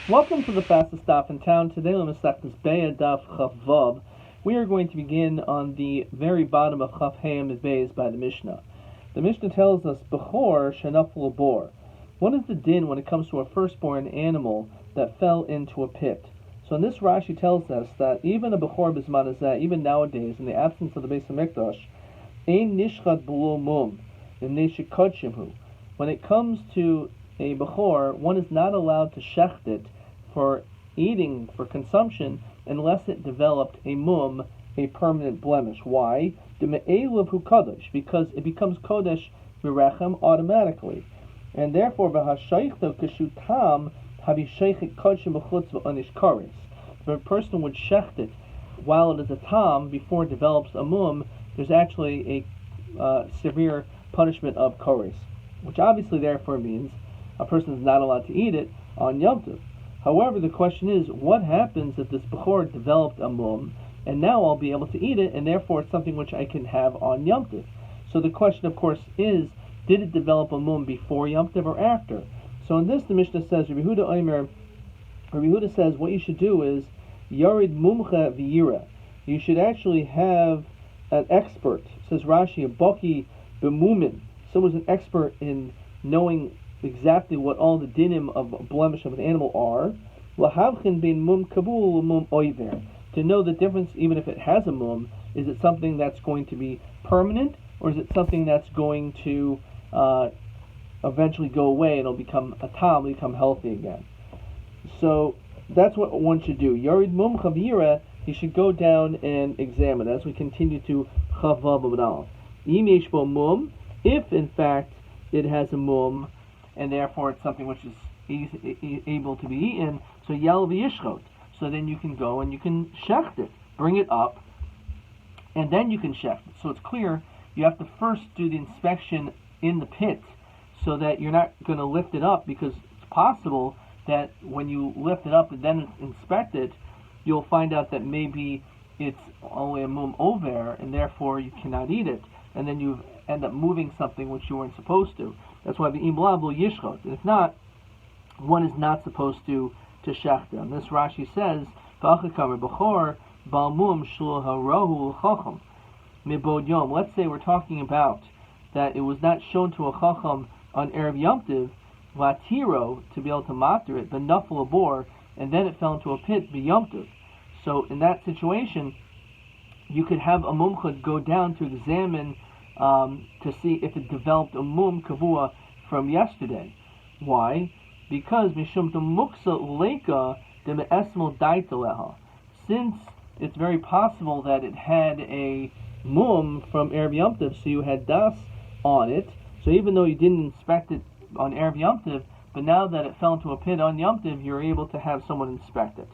Welcome to the fastest stop in town. Today, Lemesachtes Be'ah Daf Chaf Vav. We are going to begin on the very bottom of Chaf Hayim Beis by the Mishnah. The Mishnah tells us, Bechor Shenafel Bor. What is the din when it comes to a firstborn animal that fell into a pit? So in this Rashi tells us that even a Bechor B'zman Hazeh, even nowadays, in the absence of the Beis HaMikdash, Ein Nishchat B'lo Mum, V'nei Shekotshimhu. When it comes to a Bechor, one is not allowed to shecht it for eating, for consumption, unless it developed a mum, a permanent blemish. Why? Because it becomes kodesh v'rechem automatically. And therefore, if a person would shecht it while it is a tam, before it develops a mum, there's actually a severe punishment of kores, which obviously therefore means a person is not allowed to eat it on Yom Tov. However, the question is, what happens if this Bechor developed a mum, and now I'll be able to eat it, and therefore it's something which I can have on Yom Tov? So the question, of course, is, did it develop a mum before Yom Tov or after? So in this, the Mishnah says, Rabbi Yehuda says, what you should do is, Yarid Mumcha V'yira. You should actually have an expert, says Rashi, a Baki B'mumin. Someone's an expert in knowing exactly what all the dinim of a blemish of an animal are. To know the difference, even if it has a mum, is it something that's going to be permanent, or is it something that's going to eventually go away and it'll become a tam, become healthy again? So that's what one should do. Yarid mum chavira, he should go down and examine as we continue to chavav b'nal. Yimesh bo mum, if in fact it has a mum, and therefore it's something which is able to be eaten, so yal v'yishchot. So then you can go and you can shecht it, bring it up, and then you can shecht it. So it's clear you have to first do the inspection in the pit, so that you're not going to lift it up, because it's possible that when you lift it up and then inspect it, you'll find out that maybe it's only a mum over, and therefore you cannot eat it, and then you end up moving something which you weren't supposed to. That's why the imlav will yishchot. And if not, one is not supposed to shecht them. This Rashi says, Bechor balmum shlo harahu l'chacham mibod yom. Let's say we're talking about that it was not shown to a chacham on Erev Yom Tov, vatiro, to be able to matter it, but nafel abor, and then it fell into a pit b'Yom Tov. So in that situation, you could have a mumchad go down to examine to see if it developed a mum kavua from yesterday. Why? Because mishum muksa leka de me'esmel daitaleha. Since it's very possible that it had a mum from Erev Yom Tov, so you had das on it. So even though you didn't inspect it on Erev Yom Tov, but now that it fell into a pit on Yom Tov, you're able to have someone inspect it.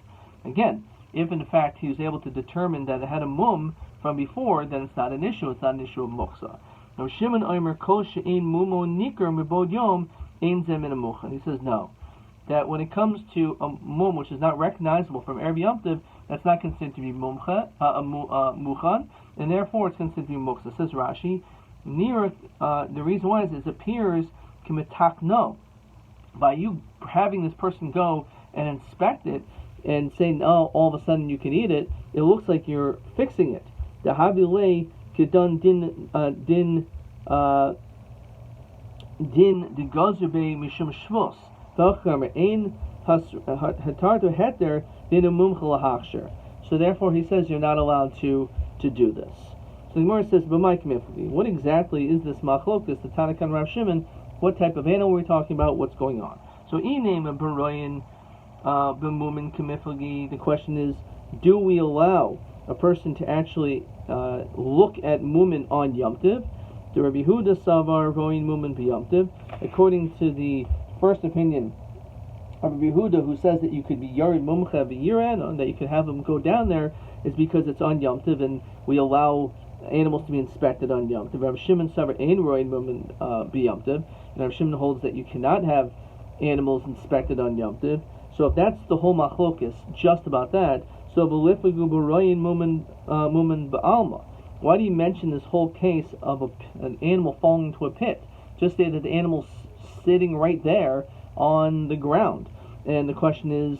Again, if in fact he was able to determine that it had a mum from before, then it's not an issue. It's not an issue of muksa. Now Shimon Omer kol she'ein mumo nikar mibod yom ein zeh min hamuchan. He says no, that when it comes to a mum which is not recognizable from Erev Yom Tov, that's not considered to be muchan, and therefore it's considered to be muksa. Says Rashi, the reason why is it appears k'metakno, by you having this person go and inspect it and saying, oh, all of a sudden you can eat it, it looks like you're fixing it. The havilei kedun din de gazube mishum shvus v'achar ein hatar to heter din umum chalahachsher. So therefore, he says you're not allowed to do this. So the Gemara says, "B'may k'mifli." What exactly is this machlokas? The Tanakan Rav Shimon. What type of animal are we talking about? What's going on? So, iname a baroyin b'mumin k'mifli. The question is, do we allow a person to actually look at mumin on Yom Tov? The Rabbi Yehuda savar roin mumin b'Yom Tov. According to the first opinion of Rabbi Yehuda, who says that you could be yarid mumcha v'yiran, and that you could have them go down there, is because it's on Yom Tov, and we allow animals to be inspected on Yom Tov. Rabbi Shimon savar ein roin mumin b'Yom Tov, and Rabbi Shimon holds that you cannot have animals inspected on Yom Tov. So if that's the whole machlokus, just about that, so v'lifagu b'royin mumin ba'alma. Why do you mention this whole case of an animal falling into a pit? Just say that the animal's sitting right there on the ground. And the question is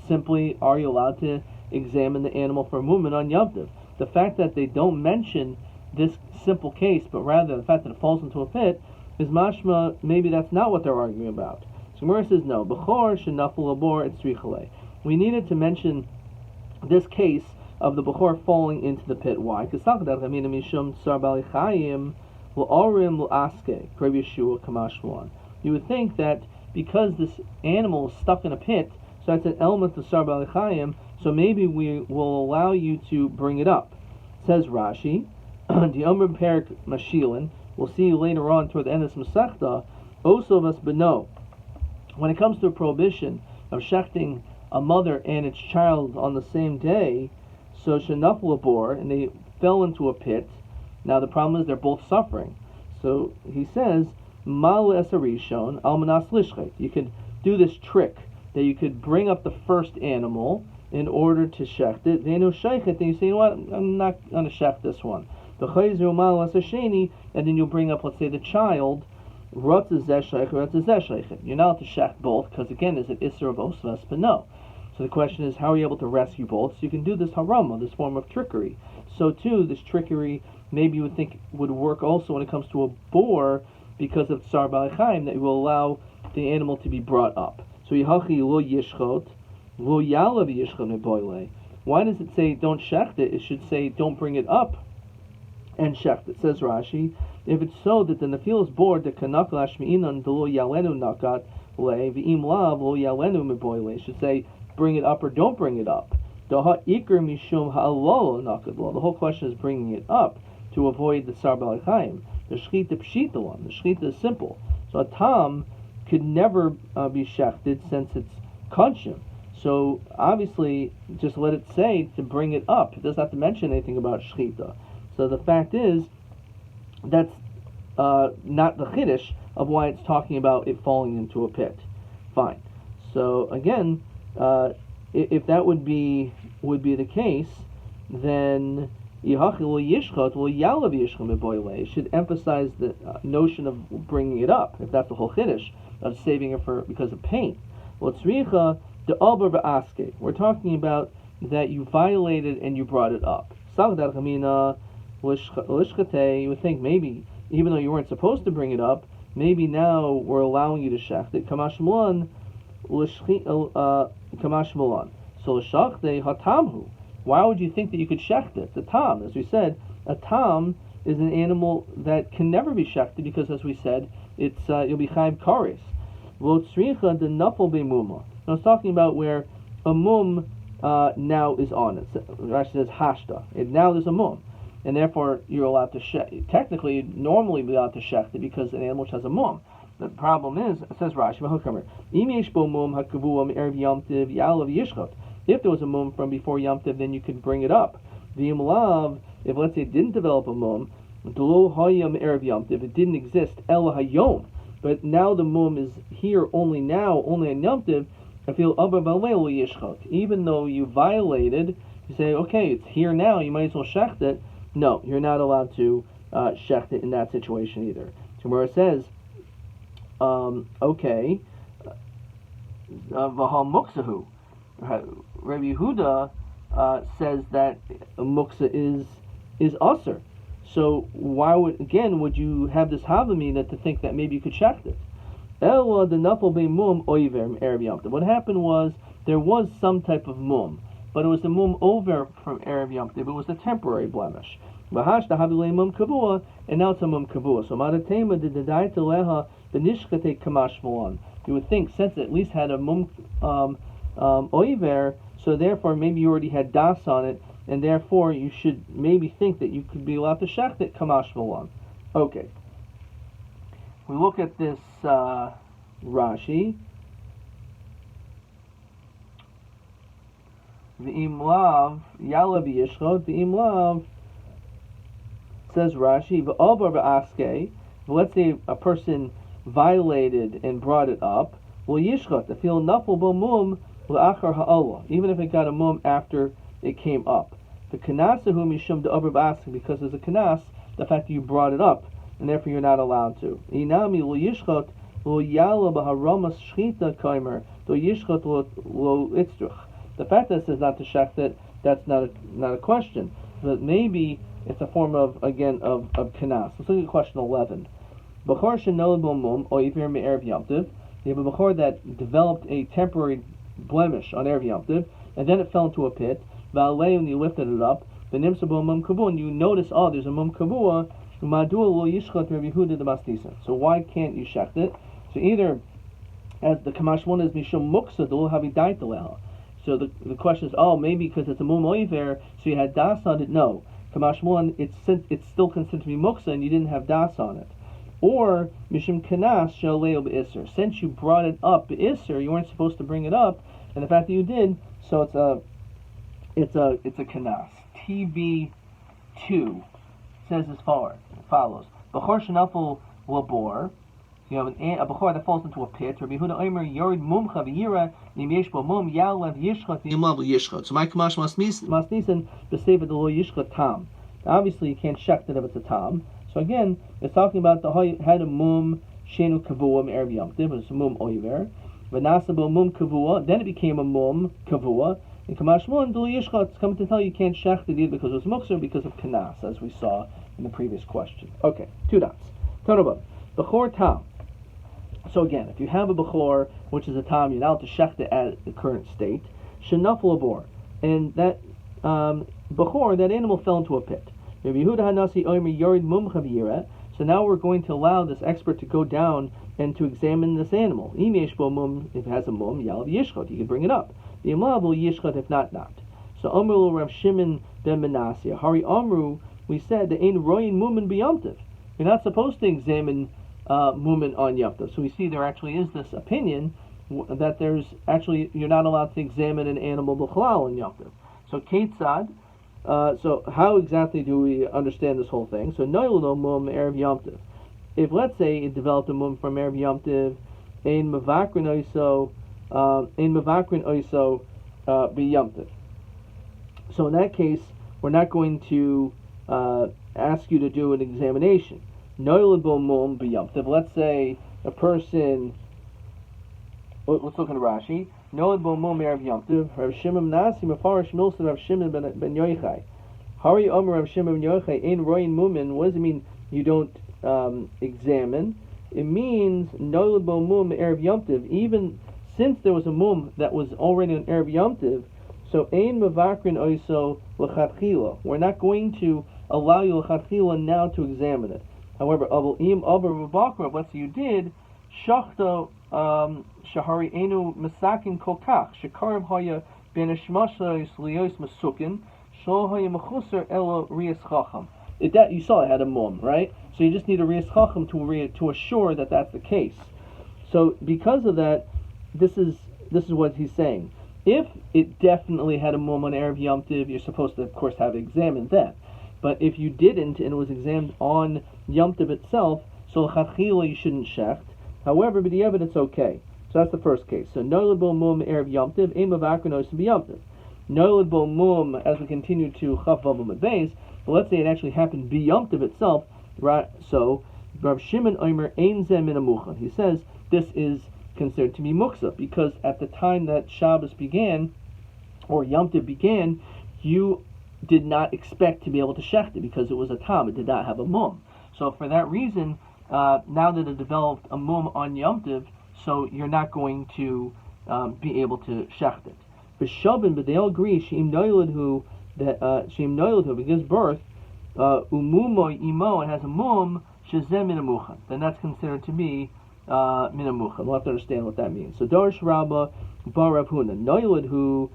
simply, are you allowed to examine the animal for a movement on Yom Tov? The fact that they don't mention this simple case, but rather the fact that it falls into a pit, is mashma, maybe that's not what they're arguing about. So Gemara says no. Bechor shenafel labor et tzrichale. We needed to mention this case of the Bechor falling into the pit. Why? Because you would think that because this animal is stuck in a pit, so that's an element of Sar Bali Chayim, so maybe we will allow you to bring it up. Says Rashi, the Amr Perik Mashilin, we'll see later on toward the end of this Masechta, Osovas Beno. When it comes to a prohibition of shechting a mother and its child on the same day, so Shenaf Labor, and they fell into a pit. Now the problem is they're both suffering. So he says, Mal Esarishon Almanas Lishchet. You could do this trick that you could bring up the first animal in order to shecht it. Then you say, you know what, I'm not going to shecht this one. And then you'll bring up, let's say, the child. You're not allowed to shecht both, because again, is it Isser of Osvas? But no. So the question is, how are you able to rescue both? So you can do this harama, this form of trickery. So too, this trickery, maybe you would think would work also when it comes to a boar, because of Tsar Bali Chaim, that will allow the animal to be brought up. So Yihachi lo yishchot, lo yalav yishchot meboile. Why does it say don't shecht it? It should say don't bring it up and shecht it. Says Rashi, if it's so that the nefil is bored, the kanakal ashmi'inan lo yalenu nakat le v'im lav lo yalenu meboile. It should say bring it up or don't bring it up. The whole question is bringing it up to avoid the Tsar Bali Chaim. The shchita pshita one. The shchita is simple. So a tam could never be shechted since it's konshim. So obviously, just let it say to bring it up. It doesn't have to mention anything about shchita. So the fact is, that's not the chiddush of why it's talking about it falling into a pit. Fine. So again, if that would be the case, then it should emphasize the notion of bringing it up, if that's the whole chiddush, of saving it because of pain. We're talking about that you violated and you brought it up. You would think maybe, even though you weren't supposed to bring it up, maybe now we're allowing you to shecht it. Kamash Mulan. So l'shachte hatamhu. Why would you think that you could shecht it? The tam, as we said, a tam is an animal that can never be shechted because, as we said, it's you'll be chayv kares. Lo tzricha de nafel be'muma. Now it's talking about where a mum now is on it. Rashi says hashta. Now there's a mum, and therefore you're allowed to shecht. Technically, you'd normally be allowed to shecht it because an animal which has a mum. The problem is, it says Rashi, if there was a mum from before Yom Tov, then you could bring it up. If let's say it didn't develop a mum, it didn't exist, but now the mum is here only on Yom Tov, I feel even though you violated, you say, okay, it's here now, you might as well shecht it. No, you're not allowed to shecht it in that situation either. So where it says, okay, Vahal Muksahu. Rabbi Yehuda says that Muksa is usher. So why would you have this havamina to think that maybe you could shecht it? What happened was there was some type of mum, but it was the mum over from Erev Yom Tov. It was a temporary blemish. And now it's a mum kavua. So madatema did the daita leha the nishkate kamash malan. You would think since it at least had a mum oiver, so therefore maybe you already had das on it, and therefore you should maybe think that you could be allowed to shecht it kamash malan. Okay. We look at this Rashi. V'im lav yalav yishchot v'im lav, says Rashi, v'obar v'aske. Let's say a person violated and brought it up. Well, yishchot the feel nafel bo mum l'achar ha'olah, even if it got a mum after it came up. The kanasahu mishum de'obar v'aske, because there's a kanas, the fact that you brought it up, and therefore you're not allowed to. Inami lo yishchot lo yala b'haramas shchita kaimer do yishchot lo itzruch. The fact that it says not to shecht it, that's not a question. But maybe it's a form of kanas. Let's look at question 11. Bechor shenolad bo mum oiver me'erev Yom Tov. You have a bechor that developed a temporary blemish on erev Yom Tov, and then it fell into a pit. Va'alei, and you lifted it up. The nimsa bo mum kavua, and you notice, there's a mum kavua. Umadua lo yishchot Rabbi Yehuda de Masnisa. So why can't you shecht it? So either, as the Kamash one is mishum muksa do havi daita leha. So the question is, maybe because it's a mum oiver, so you had das on it. No, Kamash one, it's still considered to be muksa, and you didn't have das on it. Or mishum kanas shaleo be'isser. Since you brought it up be'isser, you weren't supposed to bring it up, and the fact that you did, so it's a kanas. TB2 says as follows: Bechor shenafel labor. You have a bechor that falls into a pit. Rabbi Yehuda Omer yorid mumcha v'yira nimesh bo mum yalev yishchot v'yimlav yishchot. So my kamash masnisen b'seva the lo yishchot tam. Obviously, you can't shecht it if it's a tam. So again, it's talking about the had a mum shenu kavua me'erev Yom Tov. It was a mum oiver. V'nasa bo mum kavua. Then it became a mum kavua. And kamash mon do yishchot. It's coming to tell you can't shecht it either because it was mukser, because of kanas, as we saw in the previous question. Okay, 2 dots. Tonobah. Bechor tam. So again, if you have a bechor, which is a tam, you're now to shecht it at the current state. Shenafel labor. And that bechor, that animal fell into a pit. So now we're going to allow this expert to go down and to examine this animal. If it has a mum, yalav yishchot, you can bring it up. The imlav yishchot, if not. So Amru Rav Shimon ben Menasya. Hari Amru, we said that in royin mumin b'Yom Tov. You're not supposed to examine mumin on Yom Tov. So we see there actually is this opinion that there's actually, you're not allowed to examine an animal b'chalal on Yom Tov. So Ketzad. So how exactly do we understand this whole thing? So noylo mum erev Yom Tov. If let's say it developed a mum from erev Yom Tov, ein mevakrin oiso be Yom Tov. So in that case, we're not going to ask you to do an examination. Noylo bo mum be Yom Tov. Let's say a person. Let's look at Rashi. Noad bo mum erev Yom Tov. Rav Shimon Nasi mafarish milsa Rav Shimon ben Yochai. Hari Omer Rav Shimon ben Yochai ein roin mumin. What does it mean? You don't examine. It means noad bo mum erev Yom Tov. Even since there was a mum that was already on erev Yom Tov, so ein mevakrin oiso l'chatchila. We're not going to allow you l'chatchila now to examine it. However, let's say you did shachto. Shahari enu masakin kolkach shekarim haya ben eshmasha lios masukin shol haya mechusar elo rias chacham. You saw it had a mum, right? So you just need a rias chacham to assure that that's the case. So because of that, this is what he's saying. If it definitely had a mum on erev Yom Tov, you're supposed to, of course, have examined that. But if you didn't and it was examined on Yom Tov itself, so l'chadchila you shouldn't shecht. However, but the evidence okay. So that's the first case. So noilad bo mum erev Yom Tov, ein mavakrinos to be Yom Tov. Noilad bo mum, as we continue to chaf vavam beis, but let's say it actually happened be Yom Tov itself. Right? So Rav Shimon Omer ein zeh min amuchan. He says this is considered to be muksa because at the time that Shabbos began or Yom Tov began, you did not expect to be able to shecht it because it was a tam. It did not have a mum. So for that reason. Now that it developed a mum on Yom Tov, so you're not going to be able to shecht it. But they all agree sheim noilad who gives birth umumo imo, it has a mum shezem min amuchan. Then that's considered to be min amuchan. We'll have to understand what that means. So Dorish Rabba bar Rav Huna noilad who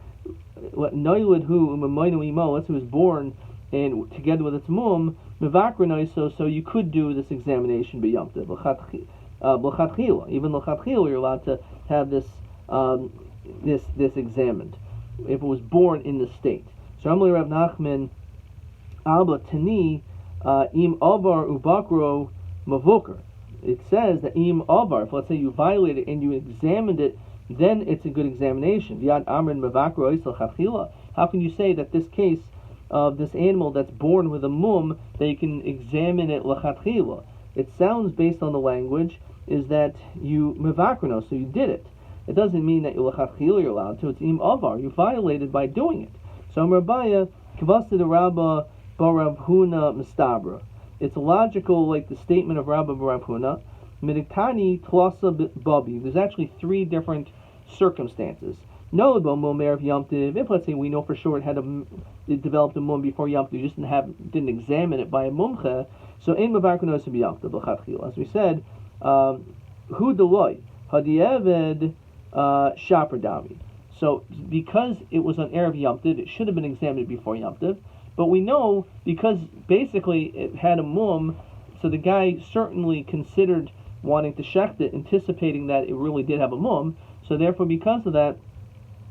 umamoinu imo. Let's say it was born and together with its mum. So you could do this examination by Yom Tov. Even l'chatchila, you're allowed to have this examined if it was born in the state. So Amli Rav Nachman Abba Tani im avar ubakro mavoker. It says that im avar, if let's say you violated and you examined it, then it's a good examination. Yad amrin mavakro isel chatchila. How can you say that this case of this animal that's born with a mum, that you can examine it l'chatchila? It sounds, based on the language, is that you mevakrino, so you did it. it doesn't mean that you're allowed to. It's im avar. You violated by doing it. So Rabbi Kavasta the Rabba Barav Huna Mistabra. It's logical, like the statement of Rabba Barav Huna. Midiktani Tlasa Babi. There's actually three different circumstances. No, if let's say we know for sure it developed a mum before Yom Tov, you just didn't examine it by a mumche. So ein mavarkunos b'Yom Tov. As we said, hu deloy hadiyeved shaper dami. So because it was on erev Yom Tov, it should have been examined before Yom Tov. But we know because basically it had a mum, so the guy certainly considered wanting to shecht it, anticipating that it really did have a mum. So therefore, because of that,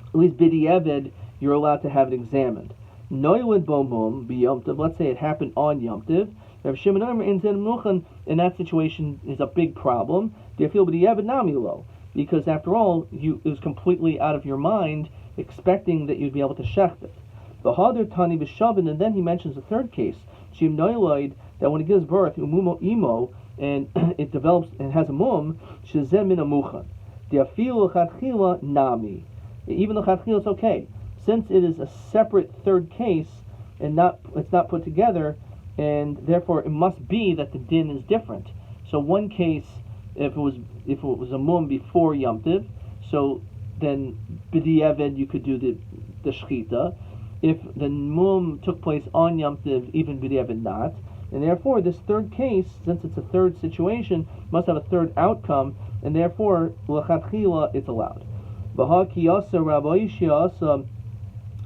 at least b'di'eved, you're allowed to have it examined. Noilid bo mum b'Yom Tov. Let's say it happened on Yom Tov. Rav Shimon Omer in that situation is a big problem. Do you feel b'di'eved namilo? Because after all, it was completely out of your mind, expecting that you'd be able to shecht it. The Hadar Tani b'Shavin, and then he mentions a third case, Shim Noiloid, that when it gives birth, umumo imo, and it develops and has a mum, shezem min amuchan. The afilu chatchila nami. Even the chatchila is okay, since it is a separate third case and it's not put together, and therefore it must be that the din is different. So one case, if it was a mum before Yom Tov, so then b'di'eved you could do the shchita. If the mum took place on Yom Tov, even b'di'eved not. And therefore, this third case, since it's a third situation, must have a third outcome, and therefore, l'chatchila, it's allowed. B'ha kiyasa Rabbi Yishiyasa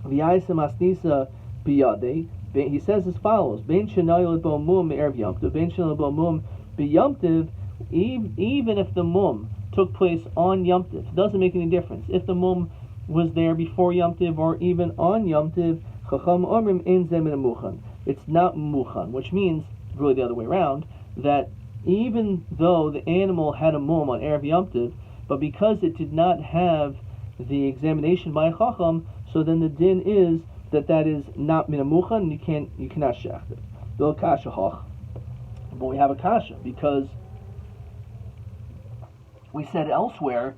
v'yaisa masnisa biyade. He says as follows: Ben shenayil bo mum erev Yom Tov, ben shenayil bo mum b'Yom Tov. Even if the mum took place on Yom Tov, it doesn't make any difference. If the mum was there before Yom Tov or even on Yom Tov, chacham omrim ein zeh min amuchan. It's not muchan, which means, really the other way around, that even though the animal had a mum on erev Yom Tov, but because it did not have the examination by a chacham, so then the din is that is not min amuchan, you cannot shecht it. But we have a kasha, because we said elsewhere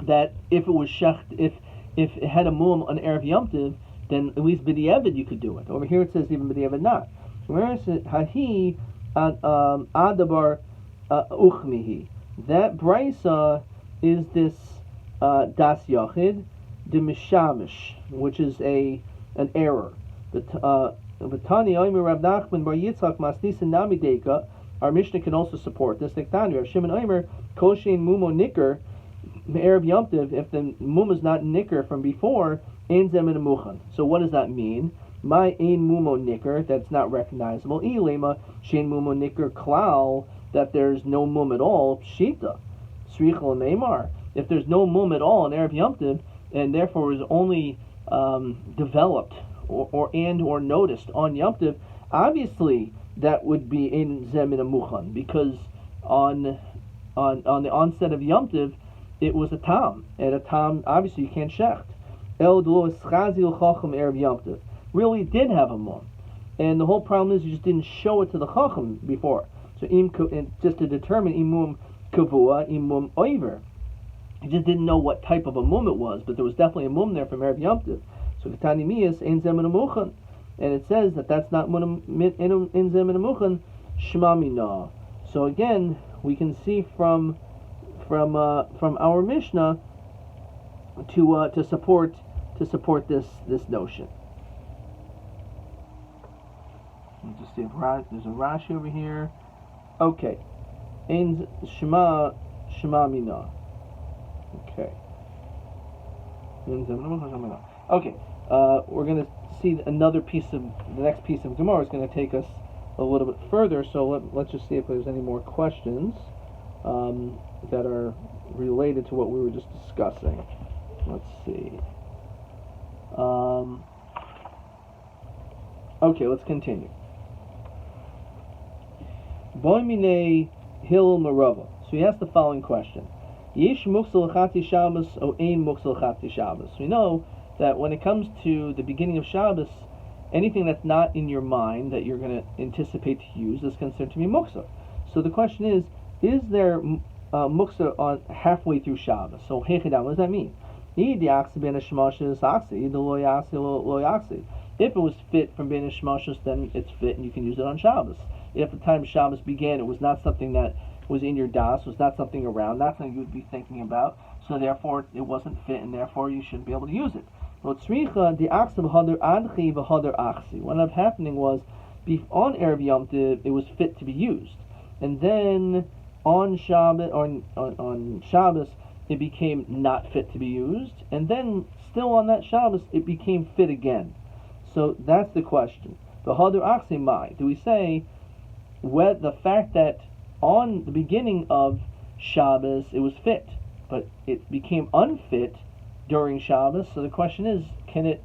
that if it was shecht, if it had a mum on erev Yom Tov, then at least b'di'eved you could do it. Over here it says even b'di'eved not. Where is it? Hahi adabar uchmihi. That Beitzah is this das yachid de mishamish, which is an error. V'tani oimer Rav Nachman bar Yitzchak masnisin nami deka. Our Mishnah can also support this. Nektani Rav Shimon oimer koshein mumo nicker erev Yom Tov. If the mum is not nicker from before, ein zeh min amuchan. So what does that mean? My ein mumo nicker, that's not recognizable. Ilema shein mumo nicker klal, that there's no mum at all. Shita srichel neimar. If there's no mum at all in erev Yom Tov, and therefore is only developed or noticed on Yom Tov, obviously that would be ein zeh min amuchan, because on the onset of Yom Tov it was a tam, and a tam obviously you can't shecht. Really did have a mum, and the whole problem is you just didn't show it to the chacham before. So just to determine imum kavua, imum oiver, you just didn't know what type of a mum it was, but there was definitely a mum there from erev Yom Tov. So Ketani Miyas ein zeh min amuchan, and it says that's not ein zeh min amuchan shema mina. So again, we can see from our Mishnah to support this notion. Let's just see if there's a Rashi over here. Okay, ein shema mina. Okay. Okay. We're going to see the next piece of Gemara is going to take us a little bit further. So let's just see if there's any more questions that are related to what we were just discussing. Let's see. Okay, let's continue. Boimine Hil Marava. So he asked the following question: Yish muksel chati Shabbos o ein muksel chati Shabbos. We know that when it comes to the beginning of Shabbos, anything that's not in your mind that you're going to anticipate to use is considered to be muksel. So the question is there muksa on halfway through Shabbos. So hechidam, what does that mean? If it was fit from being a shmashos, then it's fit and you can use it on Shabbos. If the time Shabbos began, it was not something that was in your das, was not something around, not something you would be thinking about, so therefore it wasn't fit, and therefore you shouldn't be able to use it. What ended up happening was, on Erev Yom Tov, it was fit to be used, and then on Shabbos, on Shabbos, it became not fit to be used, and then still on that Shabbos, it became fit again. So that's the question. The Hadar Achsi Mai. Do we say the fact that on the beginning of Shabbos it was fit, but it became unfit during Shabbos? So the question is, can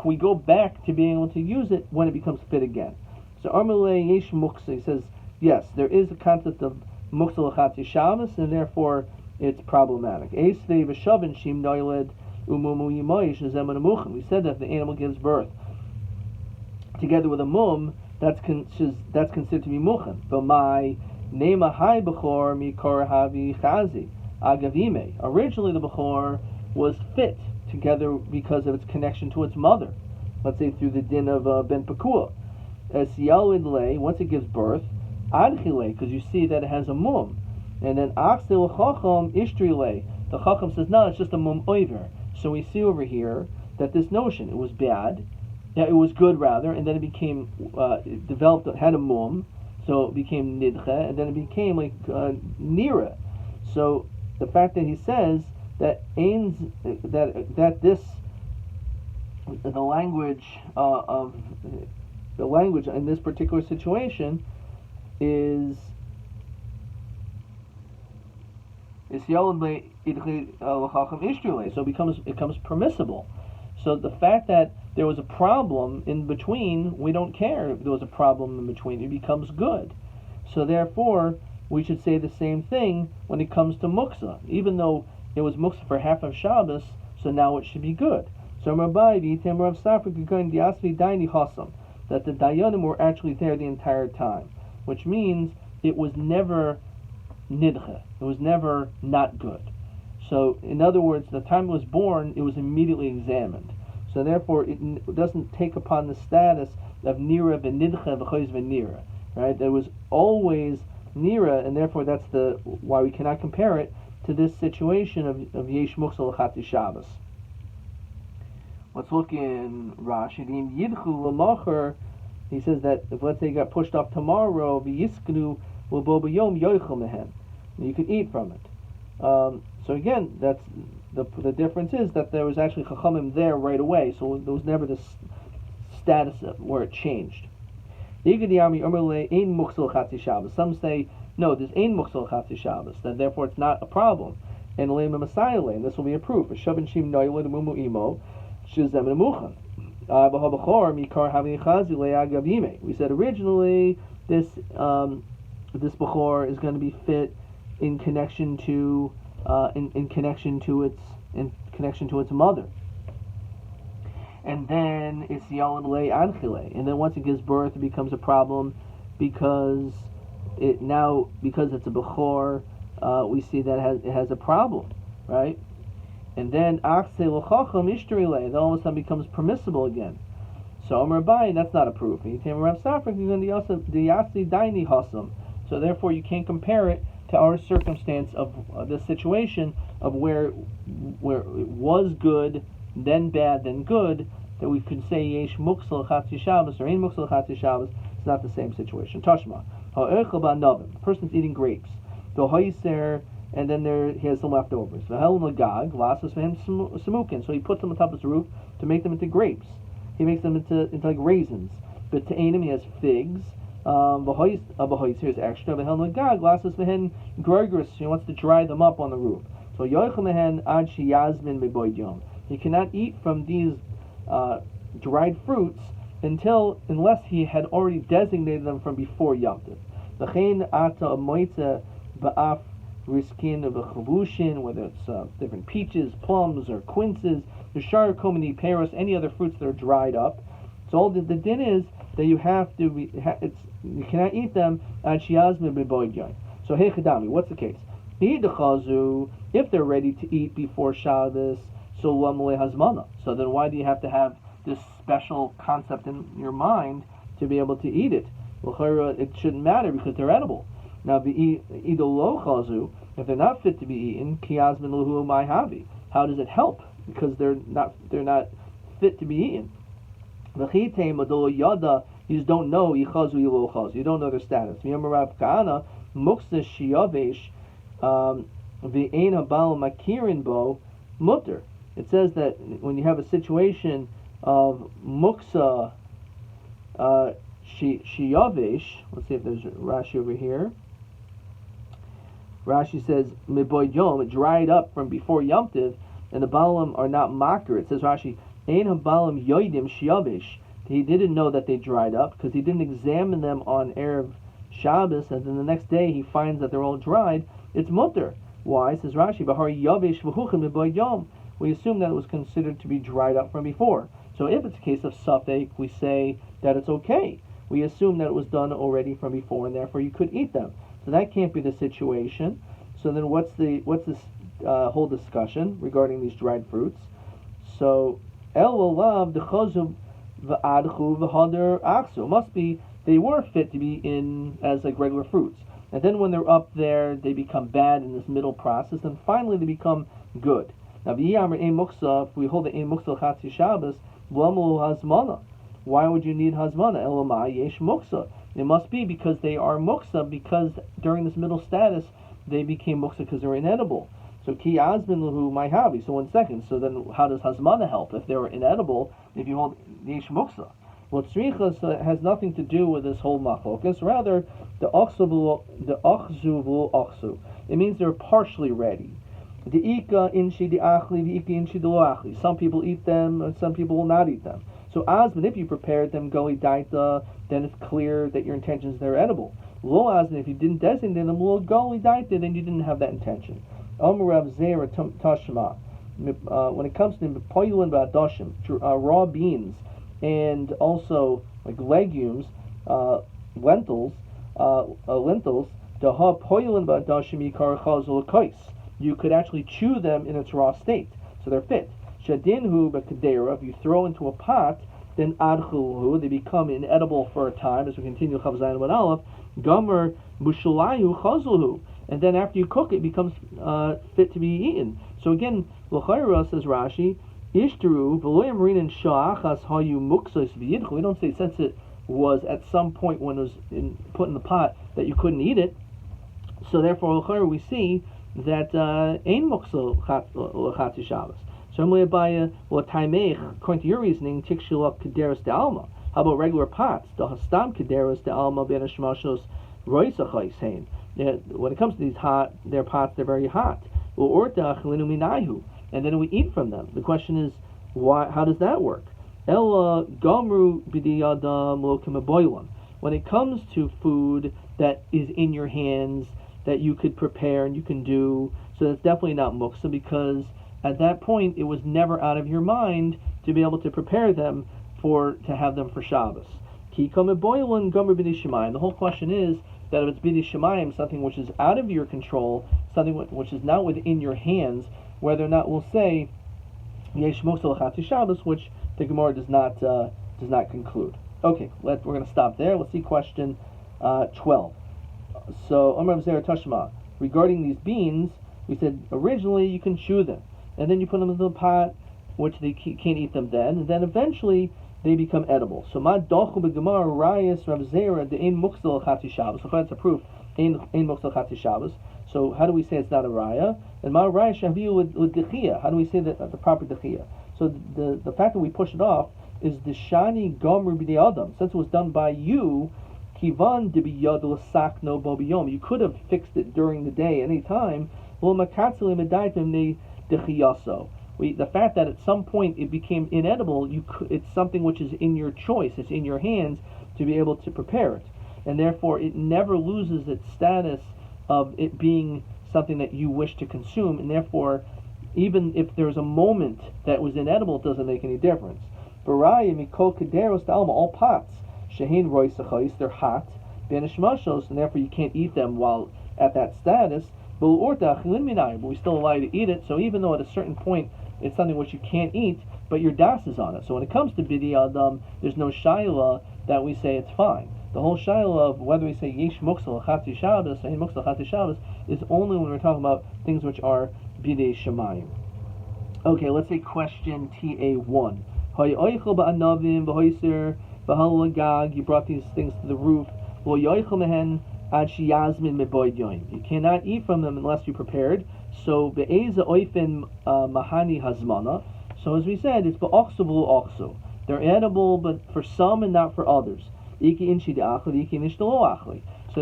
we go back to being able to use it when it becomes fit again? So Armele Yesh Muksa says yes, there is a concept of Muksa L'Chatzi Shabbos, and therefore it's problematic. We said that if the animal gives birth together with a mum, that's considered to be muchen. But my nema hai bechor mikor havi chazi agavime. Originally, the bechor was fit together because of its connection to its mother. Let's say through the din of ben pakua. As yalid lay, once it gives birth, adchile, because you see that it has a mum, and then achsil chacham ishtri lay. The chacham says no, it's just a mum oiver. So we see over here that this notion, it was bad. Yeah, it was good rather, and then it became it developed, had a mum, so it became nidche, and then it became like nira. So the fact that he says that the language in this particular situation is so it becomes permissible. So the fact that there was a problem in between, we don't care if there was a problem in between. It becomes good. So therefore, we should say the same thing when it comes to muksa. Even though it was muksa for half of Shabbos, so now it should be good. So Rabbi, that the dayanim were actually there the entire time, which means it was never nidche. It was never not good. So, in other words, the time it was born, it was immediately examined. So, therefore, it doesn't take upon the status of nira v'nidcha v'choiz v'nira. Right? There was always nira, and therefore that's why we cannot compare it to this situation of yesh muksa l'chati Shabbos. Let's look in Rashi. Yidchu l'macher. He says that if, let's say, it got pushed off tomorrow, v'yisknu l'bo b'yom yoichel mehen. You could eat from it. So again, that's the difference is that there was actually chachamim there right away, so there was never this status where it changed. Some say no, there's ein muksal chatzi Shabbos, that therefore it's not a problem. And leim Messiah lane, this will be a proof. We said originally this bechor is going to be fit in connection to its mother, and then it's yalad lei anchile, and then once it gives birth, it becomes a problem because it's a bechor. We see that it has a problem, right? And then achse l'chacham ishtri lei, then all of a sudden becomes permissible again. So Rabbi, that's not a proof. So therefore, you can't compare it to our circumstance of the situation of where it was good, then bad, then good, that we could say yesh muksal chatzi Shabbos or ein muksal chatzi Shabbos. It's not the same situation. Tashma, ha'erchel ba'novim. The person's eating grapes. The ha'yiser, and then he has some leftovers. V'hel l'gag lasas v'hem semukin. So he puts them on top of his roof to make them into grapes. He makes them into like raisins. But to Ainim, he has figs. Here's extra. He wants to dry them up on the roof. So he cannot eat from these dried fruits unless he had already designated them from before Yom Tov. Whether it's different peaches, plums, or quinces, any other fruits that are dried up. So all the din is that you have to you cannot eat them at shiazmin b'boid yoin. So hey chadami, what's the case? If they're ready to eat before Shabbos, so lamle hazmana. So then why do you have to have this special concept in your mind to be able to eat it? It shouldn't matter because they're edible. Now, if they're not fit to be eaten, how does it help? Because they're not fit to be eaten. You just don't know you don't know their status. It says that when you have a situation of muksa shiyavesh, let's see if there's Rashi over here. Rashi says miboy yom, it dried up from before Yom Tiv, and the balam are not makir. It says Rashi, ein habalam yoidim shiyavesh. He didn't know that they dried up because he didn't examine them on Erev Shabbos, and then the next day he finds that they're all dried. It's mutter. Why? Says Rashi, Bahari Yavesh v'huchim miboy yom. We assume that it was considered to be dried up from before. So if it's a case of safek, we say that it's okay. We assume that it was done already from before, and therefore you could eat them. So that can't be the situation. So then what's this whole discussion regarding these dried fruits? So El olav dechazum v'adchu v'hader achsu. Must be they were fit to be in as like regular fruits, and then when they're up there, they become bad in this middle process, and finally they become good. Now v'yamar ein muksa. If we hold the ein muksa chatzi Shabbos, v'lamu hazmana. Why would you need hazmana? Elamai yesh muksa. It must be because they are muksa, because during this middle status they became muksa because they're inedible. So ki azmin lahu my havi. So 1 second. So then how does hazmana help if they were inedible? If you hold yesh muksa, well, tzrichas has nothing to do with this whole machlokas. Rather, the achzu v'lo achzu. It means they're partially ready. The ika inshi the achli, the ika inshi the lo achli. Some people eat them, and some people will not eat them. So azmin, if you prepared them goli daita, then it's clear that your intention is they're edible. Lo azmin, if you didn't designate them lo goli daita, then you didn't have that intention. Amarav zera tashma. When it comes to poilin ba'adoshim, raw beans, and also like legumes, lentils, daha poilin ba'adoshim yikar chazul kais. You could actually chew them in its raw state, so they're fit. Shadinhu b'kedera, if you throw into a pot, then adchulhu, they become inedible for a time, as we continue Chav Zayin with Aleph. Gomer mushulayu chazulhu, and then after you cook it becomes fit to be eaten. So again, l'chayra, says Rashi, ishtaru v'loyam rinan sha'achas hayu muksas v'yidchu. We don't say since it was at some point when it was put in the pot that you couldn't eat it. So therefore, l'chayra, we see that ein muksa l'chatzi Shabbos. So Abaya, well, taimech, according to your reasoning, tikshilak kederas de alma. How about regular pots? The hastam kederas de alma ben hashmashos roisachais hein. When it comes to these their pots, they're very hot. And then we eat from them. The question is, why? How does that work? Ella gamru b'diyadam lo. When it comes to food that is in your hands, that you could prepare and you can do, so that's definitely not muksa, because at that point it was never out of your mind to be able to prepare them to have them for Shabbos. Ki kameboilin gamru b'dishamayim. The whole question is that if it's b'dishamayim, something which is out of your control, something which is not within your hands, whether or not we'll say yesh muksa l'chatzi Shabbos, which the Gemara does not conclude. Okay, we're going to stop there. Let's see question 12. So Amar Zera Tashma, regarding these beans, we said originally you can chew them, and then you put them into the pot, which they can't eat them then, and then eventually they become edible. So ma dochu b'gemara rayas Rav Zera the ein muksa l'chatzi Shabbos. So that's a proof ein muksa l'chatzi Shabbos. So how do we say it's not a raya? And ma raya shaviu with dechia. How do we say that the proper dechia? So the fact that we push it off is the shani gomer b'dei adam. Since it was done by you, kivan debiyad l'sakno bo b'yom. You could have fixed it during the day, any time. Lo makatzeli medaitim ne dechiyaso. The fact that at some point it became inedible, it's something which is in your choice. It's in your hands to be able to prepare it, and therefore it never loses its status of it being something that you wish to consume, and therefore even if there's a moment that was inedible, it doesn't make any difference. Baraya mikol kederos dalma, all pots shehin roisachos, they're hot benishmashos, and therefore you can't eat them while at that status. But we still allow you to eat it. So even though at a certain point it's something which you can't eat, but your das is on it. So when it comes to bidi adam, there's no shaila that we say it's fine. The whole shaila of whether we say yesh muksal chati shabbos and muksal chati shabbos is only when we're talking about things which are bidei shemayim. Okay, let's say question TA1. You brought these things to the roof. You cannot eat from them unless you prepared. So be'eza oifen mahani hazmana. So as we said, it's ba'oksu v'lo. They're edible, but for some and not for others. So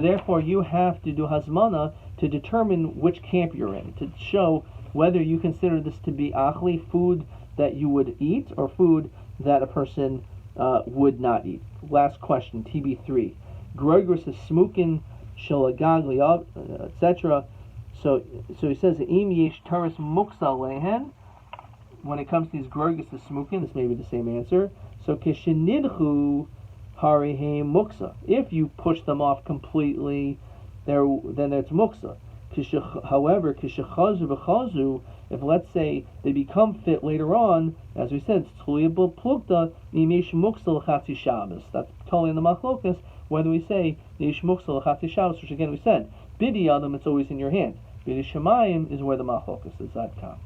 therefore, you have to do hazmana to determine which camp you're in, to show whether you consider this to be achli, food that you would eat, or food that a person would not eat. Last question, TB3. Groigris is smukin shalagagli, etc. So he says im yesh taris muksa lehen. When it comes to these groigris is smukin, this may be the same answer. So kishinidhu harihem muksa. If you push them off completely, then it's muksa. However, kishachazu v'chazu, if let's say they become fit later on, as we said, that's totally in the machlokas, whether we say yesh muksal chati shabbos, which again we said, bidi adam, it's always in your hand. Bidi shemayim is where the machlokas is. Adkan.